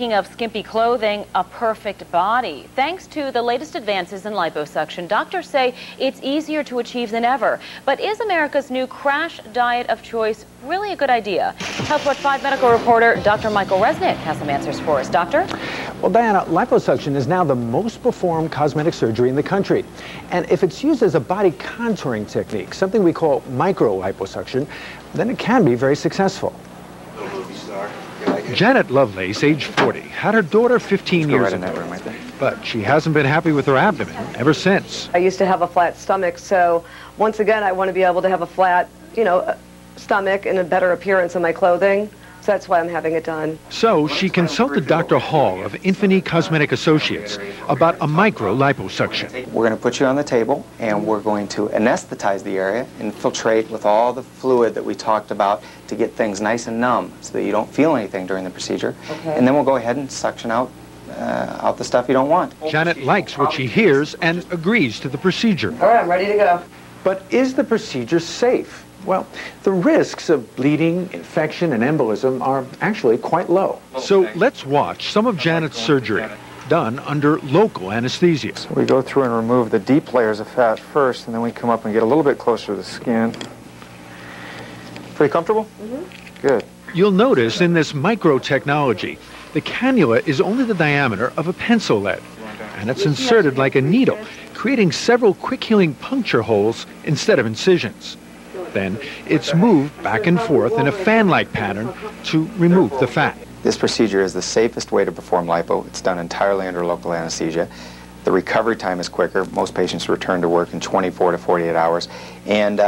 speaking of skimpy clothing, a perfect body. Thanks to the latest advances in liposuction, doctors say it's easier to achieve than ever. But is America's new crash diet of choice really a good idea? Health Watch 5 medical reporter Dr. Michael Resnick has some answers for us. Doctor? Well, Diana, liposuction is now the most performed cosmetic surgery in the country. And if it's used as a body contouring technique, something we call micro-liposuction, then it can be very successful. Janet Lovelace, age 40, had her daughter 15 years ago, but she hasn't been happy with her abdomen ever since. I used to have a flat stomach, so once again I want to be able to have a flat, stomach and a better appearance in my clothing. So that's why I'm having it done. So she consulted Dr. Hall of Infinity Cosmetic Associates about a micro liposuction. We're going to put you on the table and we're going to anesthetize the area, infiltrate with all the fluid that we talked about to get things nice and numb so that you don't feel anything during the procedure. Okay. And then we'll go ahead and suction out the stuff you don't want. Janet likes what she hears and agrees to the procedure. All right, I'm ready to go. But is the procedure safe? Well, the risks of bleeding, infection, and embolism are actually quite low. So let's watch some of Janet's surgery, done under local anesthesia. So we go through and remove the deep layers of fat first, and then we come up and get a little bit closer to the skin. Pretty comfortable? Mm-hmm. Good. You'll notice in this micro technology, the cannula is only the diameter of a pencil lead, and it's inserted like a needle, creating several quick-healing puncture holes instead of incisions. Then it's moved back and forth in a fan-like pattern to remove the fat. This procedure is the safest way to perform lipo. It's done entirely under local anesthesia. The recovery time is quicker. Most patients return to work in 24 to 48 hours. And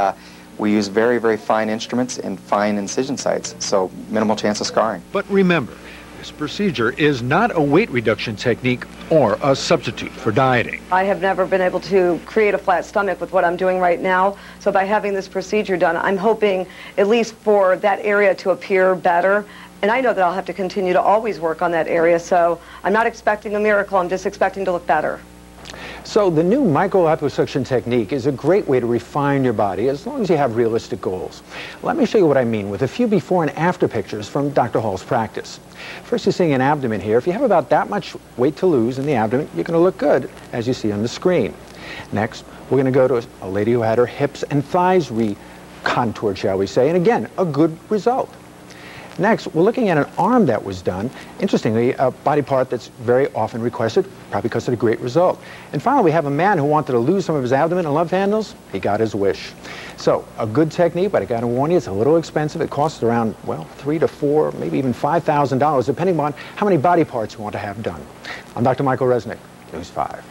we use very, very fine instruments and fine incision sites, so minimal chance of scarring. But remember, this procedure is not a weight reduction technique or a substitute for dieting. I have never been able to create a flat stomach with what I'm doing right now, so by having this procedure done, I'm hoping at least for that area to appear better. And I know that I'll have to continue to always work on that area, so I'm not expecting a miracle, I'm just expecting to look better. So the new micro-liposuction technique is a great way to refine your body as long as you have realistic goals. Let me show you what I mean with a few before and after pictures from Dr. Hall's practice. First, you're seeing an abdomen here. If you have about that much weight to lose in the abdomen, you're going to look good, as you see on the screen. Next, we're going to go to a lady who had her hips and thighs recontoured, shall we say, and again, a good result. Next, we're looking at an arm that was done. Interestingly, a body part that's very often requested, probably because of a great result. And finally, we have a man who wanted to lose some of his abdomen and love handles. He got his wish. So, a good technique, but I got to warn you, it's a little expensive. It costs around, well, $3,000 to $4,000, maybe even $5,000, depending on how many body parts you want to have done. I'm Dr. Michael Resnick, News 5.